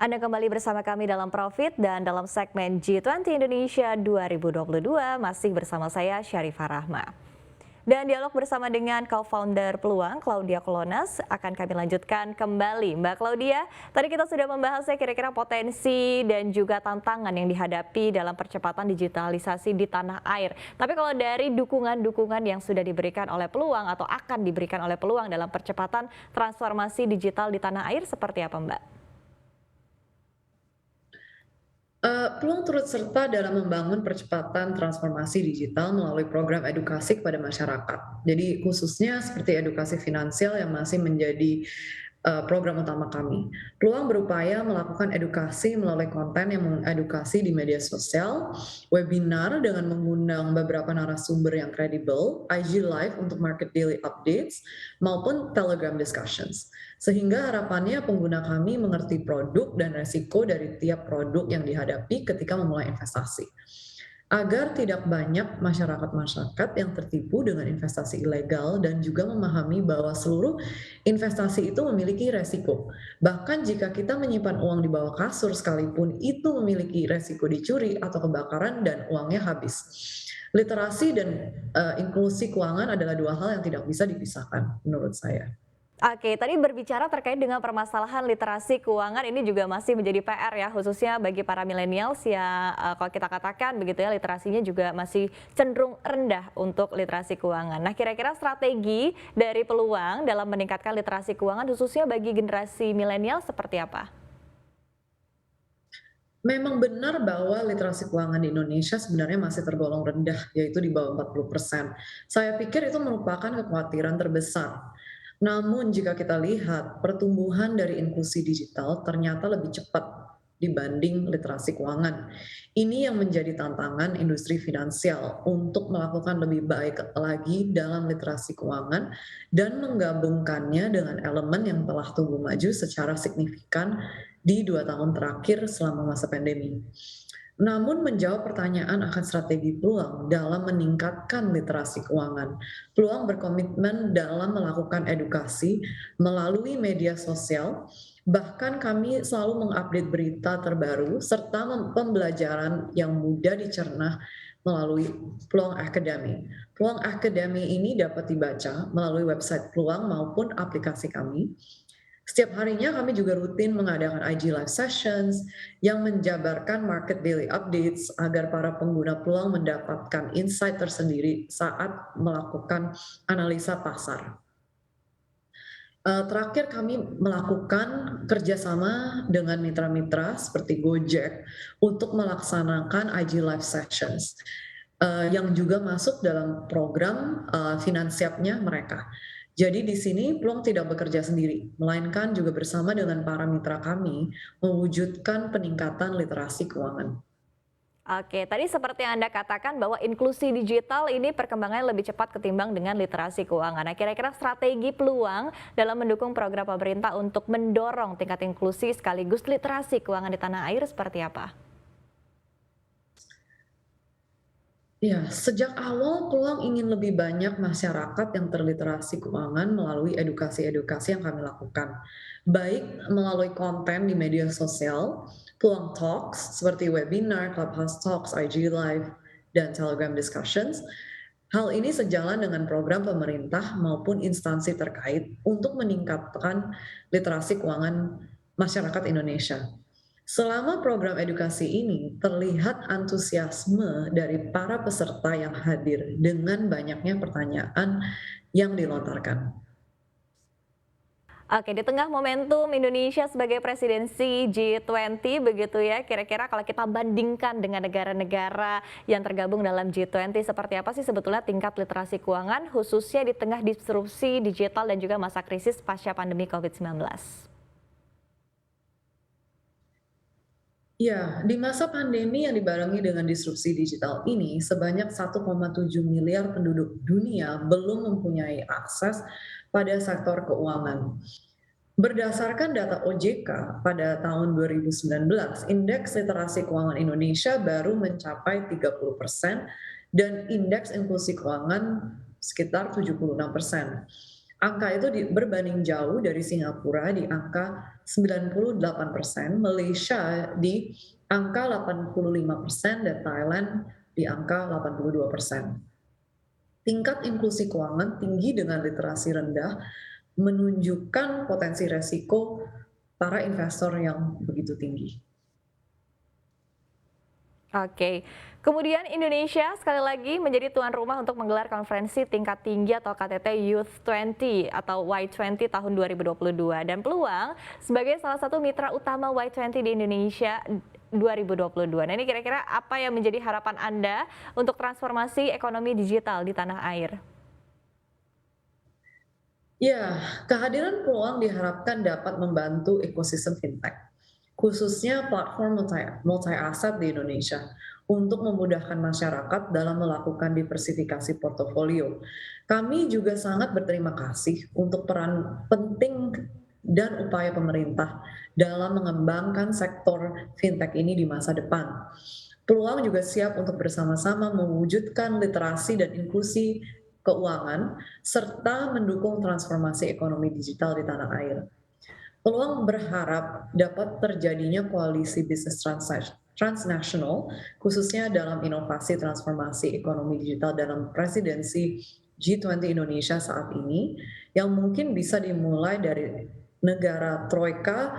Anda kembali bersama kami dalam Profit dan dalam segmen G20 Indonesia 2022 masih bersama saya Syarifah Rahma. Dan dialog bersama dengan co-founder Peluang, Claudia Kolonas, akan kami lanjutkan kembali. Mbak Claudia, tadi kita sudah membahasnya kira-kira potensi dan juga tantangan yang dihadapi dalam percepatan digitalisasi di tanah air. Tapi kalau dari dukungan-dukungan yang sudah diberikan oleh Peluang atau akan diberikan oleh Peluang dalam percepatan transformasi digital di tanah air seperti apa, Mbak? Peluang turut serta dalam membangun percepatan transformasi digital melalui program edukasi kepada masyarakat. Jadi khususnya seperti edukasi finansial yang masih menjadi program utama kami. Peluang berupaya melakukan edukasi melalui konten yang mengedukasi di media sosial, webinar dengan mengundang beberapa narasumber yang kredibel, IG Live untuk market daily updates, maupun Telegram discussions. Sehingga harapannya pengguna kami mengerti produk dan resiko dari tiap produk yang dihadapi ketika memulai investasi. Agar tidak banyak masyarakat-masyarakat yang tertipu dengan investasi ilegal dan juga memahami bahwa seluruh investasi itu memiliki resiko. Bahkan jika kita menyimpan uang di bawah kasur sekalipun itu memiliki resiko dicuri atau kebakaran dan uangnya habis. Literasi dan inklusi keuangan adalah dua hal yang tidak bisa dipisahkan menurut saya. Oke, tadi berbicara terkait dengan permasalahan literasi keuangan ini juga masih menjadi PR ya, khususnya bagi para milenials ya, kalau kita katakan begitu ya, literasinya juga masih cenderung rendah untuk literasi keuangan. Nah, kira-kira strategi dari Peluang dalam meningkatkan literasi keuangan khususnya bagi generasi milenial seperti apa? Memang benar bahwa literasi keuangan di Indonesia sebenarnya masih tergolong rendah, yaitu di bawah 40%. Saya pikir itu merupakan kekhawatiran terbesar. Namun jika kita lihat pertumbuhan dari inklusi digital ternyata lebih cepat dibanding literasi keuangan. Ini yang menjadi tantangan industri finansial untuk melakukan lebih baik lagi dalam literasi keuangan dan menggabungkannya dengan elemen yang telah tumbuh maju secara signifikan di 2 tahun terakhir selama masa pandemi. Namun menjawab pertanyaan akan strategi Peluang dalam meningkatkan literasi keuangan. Peluang berkomitmen dalam melakukan edukasi melalui media sosial, bahkan kami selalu mengupdate berita terbaru serta pembelajaran yang mudah dicerna melalui Peluang Academy. Peluang Academy ini dapat dibaca melalui website Peluang maupun aplikasi kami. Setiap harinya kami juga rutin mengadakan IG Live Sessions yang menjabarkan market daily updates agar para pengguna Peluang mendapatkan insight tersendiri saat melakukan analisa pasar. Terakhir kami melakukan kerjasama dengan mitra-mitra seperti Gojek untuk melaksanakan IG Live Sessions yang juga masuk dalam program finansiapnya mereka. Jadi di sini Plong tidak bekerja sendiri, melainkan juga bersama dengan para mitra kami mewujudkan peningkatan literasi keuangan. Oke, tadi seperti yang Anda katakan bahwa inklusi digital ini perkembangannya lebih cepat ketimbang dengan literasi keuangan. Nah, kira-kira strategi Peluang dalam mendukung program pemerintah untuk mendorong tingkat inklusi sekaligus literasi keuangan di tanah air seperti apa? Ya, sejak awal Peluang ingin lebih banyak masyarakat yang terliterasi keuangan melalui edukasi-edukasi yang kami lakukan. Baik melalui konten di media sosial, Peluang Talks seperti webinar, Clubhouse Talks, IG Live, dan Telegram Discussions. Hal ini sejalan dengan program pemerintah maupun instansi terkait untuk meningkatkan literasi keuangan masyarakat Indonesia. Selama program edukasi ini, terlihat antusiasme dari para peserta yang hadir dengan banyaknya pertanyaan yang dilontarkan. Oke, di tengah momentum Indonesia sebagai presidensi G20 begitu ya, kira-kira kalau kita bandingkan dengan negara-negara yang tergabung dalam G20 seperti apa sih sebetulnya tingkat literasi keuangan khususnya di tengah disrupsi digital dan juga masa krisis pasca pandemi COVID-19? Ya, di masa pandemi yang dibarengi dengan disrupsi digital ini, sebanyak 1,7 miliar penduduk dunia belum mempunyai akses pada sektor keuangan. Berdasarkan data OJK pada tahun 2019, indeks literasi keuangan Indonesia baru mencapai 30% dan indeks inklusi keuangan sekitar 76%. Angka itu berbanding jauh dari Singapura di angka 98%, Malaysia di angka 85%, dan Thailand di angka 82%. Tingkat inklusi keuangan tinggi dengan literasi rendah menunjukkan potensi resiko para investor yang begitu tinggi. Oke, kemudian Indonesia sekali lagi menjadi tuan rumah untuk menggelar konferensi tingkat tinggi atau KTT Youth 20 atau Y20 tahun 2022 dan peluang sebagai salah satu mitra utama Y20 di Indonesia 2022. Nah, ini kira-kira apa yang menjadi harapan Anda untuk transformasi ekonomi digital di tanah air? Ya, kehadiran peluang diharapkan dapat membantu ekosistem fintech, khususnya platform multi-aset di Indonesia, untuk memudahkan masyarakat dalam melakukan diversifikasi portofolio. Kami juga sangat berterima kasih untuk peran penting dan upaya pemerintah dalam mengembangkan sektor fintech ini di masa depan. Peluang juga siap untuk bersama-sama mewujudkan literasi dan inklusi keuangan, serta mendukung transformasi ekonomi digital di tanah air. Peluang berharap dapat terjadinya koalisi bisnis transnasional, khususnya dalam inovasi transformasi ekonomi digital dalam presidensi G20 Indonesia saat ini, yang mungkin bisa dimulai dari negara Troika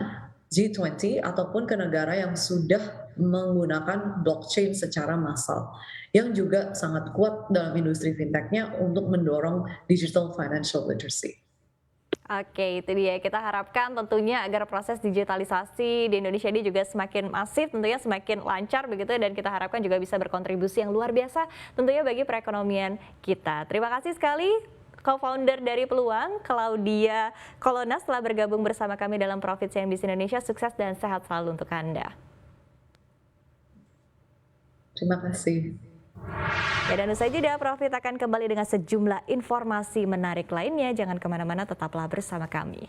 G20 ataupun ke negara yang sudah menggunakan blockchain secara massal, yang juga sangat kuat dalam industri fintech-nya untuk mendorong digital financial literacy. Oke, itu dia. Kita harapkan tentunya agar proses digitalisasi di Indonesia ini juga semakin masif, tentunya semakin lancar begitu, dan kita harapkan juga bisa berkontribusi yang luar biasa tentunya bagi perekonomian kita. Terima kasih sekali co-founder dari Peluang, Claudia Colonna, telah bergabung bersama kami dalam Profit CNBC Indonesia. Sukses dan sehat selalu untuk Anda. Terima kasih. Ya, dan usai jeda, Profit akan kembali dengan sejumlah informasi menarik lainnya. Jangan kemana-mana, tetaplah bersama kami.